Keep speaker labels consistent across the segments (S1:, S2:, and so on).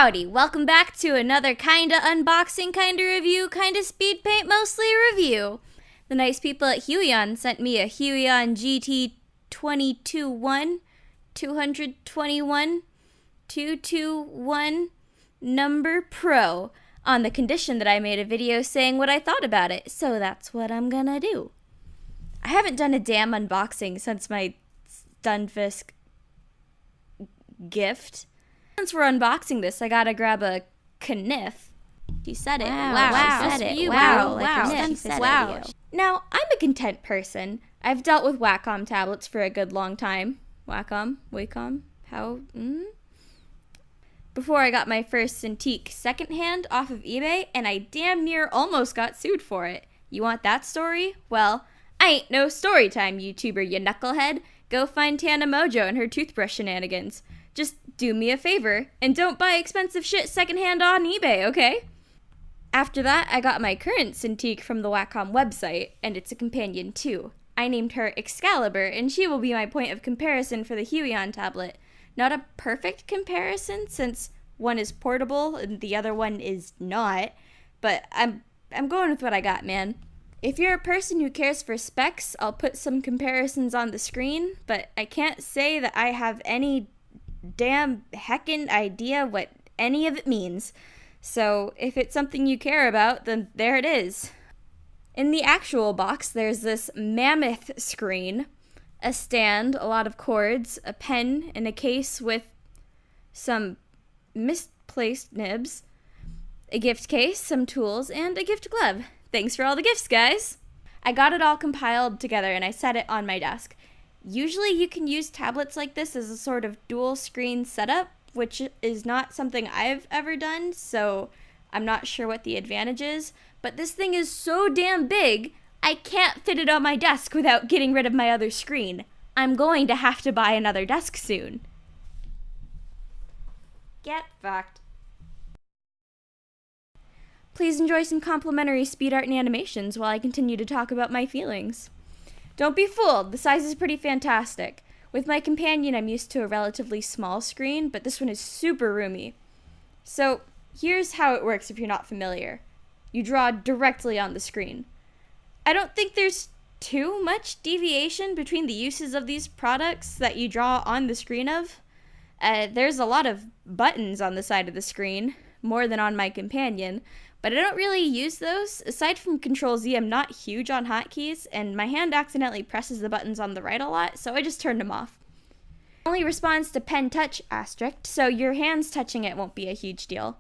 S1: Howdy, welcome back to another kinda unboxing, kinda review, kinda speed paint, mostly review. The nice people at Huion sent me a Huion GT-221, 221 number Pro on the condition that I made a video saying what I thought about it, so that's what I'm gonna do. I haven't done a damn unboxing since my Stunfisk gift. Since we're unboxing this, I gotta grab a kniff. She said it. Wow. She said it. Wow. Wow. Now, I'm a content person. I've dealt with Wacom tablets for a good long time. Wacom? How? Before I got my first Cintiq secondhand off of eBay, and I damn near almost got sued for it. You want that story? Well, I ain't no storytime YouTuber, you knucklehead. Go find Tana Mojo and her toothbrush shenanigans. Just do me a favor and don't buy expensive shit secondhand on eBay, okay? After that, I got my current Cintiq from the Wacom website, and it's a companion too. I named her Excalibur, and she will be my point of comparison for the Huion tablet. Not a perfect comparison, since one is portable and the other one is not, but I'm going with what I got, man. If you're a person who cares for specs, I'll put some comparisons on the screen, but I can't say that I have any damn heckin' idea what any of it means. So if it's something you care about, then there it is. In the actual box, there's this mammoth screen, a stand, a lot of cords, a pen, and a case with some misplaced nibs, a gift case, some tools, and a gift glove. Thanks for all the gifts, guys! I got it all compiled together and I set it on my desk. Usually you can use tablets like this as a sort of dual screen setup, which is not something I've ever done, so I'm not sure what the advantage is, but this thing is so damn big, I can't fit it on my desk without getting rid of my other screen. I'm going to have to buy another desk soon. Get fucked. Please enjoy some complimentary speed art and animations while I continue to talk about my feelings. Don't be fooled, the size is pretty fantastic. With my companion, I'm used to a relatively small screen, but this one is super roomy. So, here's how it works if you're not familiar. You draw directly on the screen. I don't think there's too much deviation between the uses of these products that you draw on the screen of. There's a lot of buttons on the side of the screen, more than on my companion, but I don't really use those. Aside from Control-Z, I'm not huge on hotkeys, and my hand accidentally presses the buttons on the right a lot, so I just turned them off. It only responds to pen touch asterisk, so your hands touching it won't be a huge deal.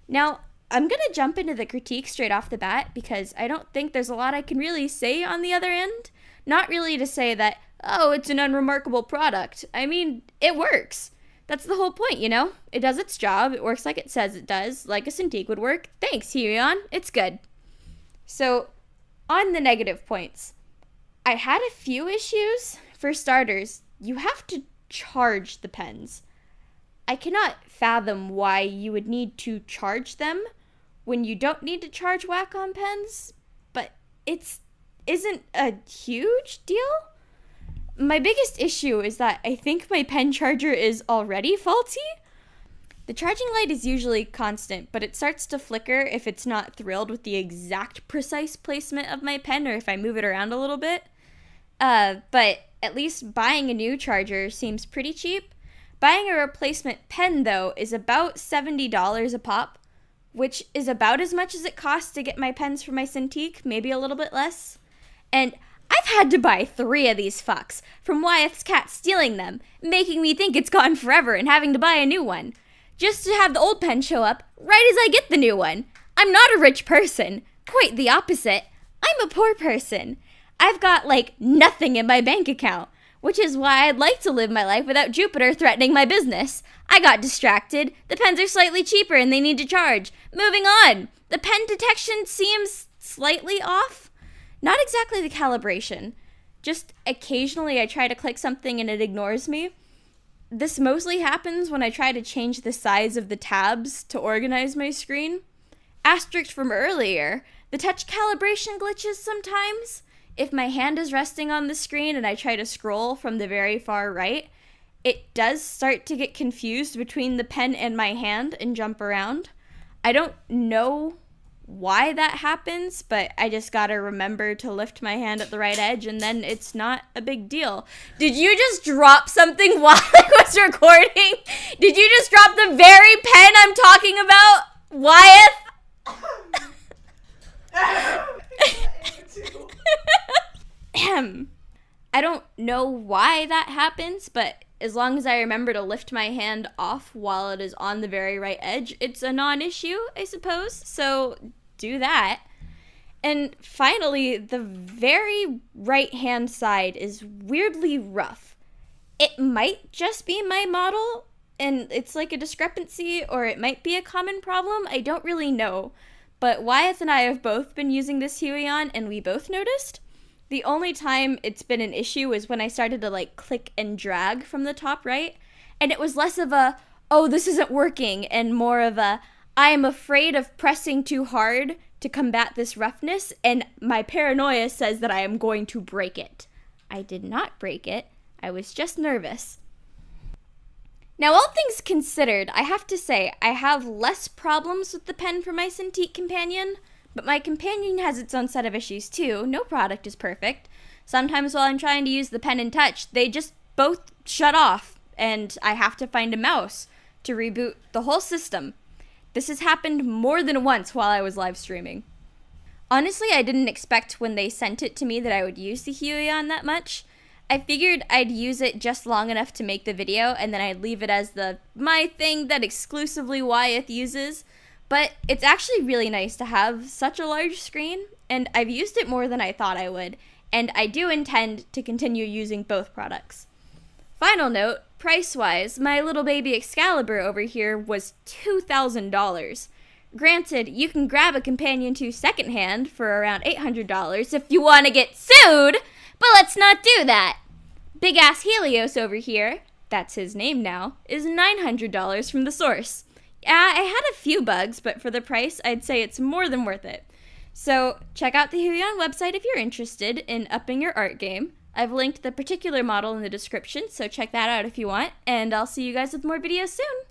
S1: Now, I'm gonna jump into the critique straight off the bat, because I don't think there's a lot I can really say on the other end. Not really to say that, oh, it's an unremarkable product. I mean, it works. That's the whole point, you know? It does its job, it works like it says it does, like a Cintiq would work. Thanks, Huion, it's good. So, on the negative points, I had a few issues. For starters, you have to charge the pens. I cannot fathom why you would need to charge them when you don't need to charge Wacom pens, but it isn't a huge deal. My biggest issue is that I think my pen charger is already faulty. The charging light is usually constant, but it starts to flicker if it's not thrilled with the exact precise placement of my pen or if I move it around a little bit. But at least buying a new charger seems pretty cheap. Buying a replacement pen, though, is about $70 a pop, which is about as much as it costs to get my pens for my Cintiq, maybe a little bit less. And I've had to buy 3 of these fucks from Wyeth's cat stealing them, making me think it's gone forever and having to buy a new one, just to have the old pen show up right as I get the new one. I'm not a rich person. Quite the opposite. I'm a poor person. I've got, nothing in my bank account, which is why I'd like to live my life without Jupiter threatening my business. I got distracted. The pens are slightly cheaper and they need to charge. Moving on. The pen detection seems slightly off. Not exactly the calibration. Just occasionally I try to click something and it ignores me. This mostly happens when I try to change the size of the tabs to organize my screen. Asterisk from earlier, the touch calibration glitches sometimes. If my hand is resting on the screen and I try to scroll from the very far right, it does start to get confused between the pen and my hand and jump around. I don't know why that happens, but I just gotta remember to lift my hand at the right edge, and then it's not a big deal. Did you just drop something while I was recording? Did you just drop the very pen I'm talking about, Wyeth? I don't know why that happens, but as long as I remember to lift my hand off while it is on the very right edge, it's a non-issue, I suppose. So do that. And finally, the very right-hand side is weirdly rough. It might just be my model, and it's like a discrepancy, or it might be a common problem. I don't really know. But Wyeth and I have both been using this Huion, and we both noticed. The only time it's been an issue is when I started to like click and drag from the top right, and it was less of a, oh, this isn't working, and more of a, I am afraid of pressing too hard to combat this roughness, and my paranoia says that I am going to break it. I did not break it. I was just nervous. Now, all things considered, I have to say I have less problems with the pen for my Cintiq companion. But my companion has its own set of issues too. No product is perfect. Sometimes while I'm trying to use the pen and touch, they just both shut off, and I have to find a mouse to reboot the whole system. This has happened more than once while I was live streaming. Honestly, I didn't expect when they sent it to me that I would use the Huion that much. I figured I'd use it just long enough to make the video, and then I'd leave it as my thing that exclusively Wyeth uses. But it's actually really nice to have such a large screen, and I've used it more than I thought I would, and I do intend to continue using both products. Final note, price-wise, my little baby Excalibur over here was $2,000. Granted, you can grab a Companion 2 secondhand for around $800 if you want to get sued, but let's not do that. Big Ass Helios over here, that's his name now, is $900 from the source. I had a few bugs, but for the price, I'd say it's more than worth it. So check out the Huion website if you're interested in upping your art game. I've linked the particular model in the description, so check that out if you want, and I'll see you guys with more videos soon.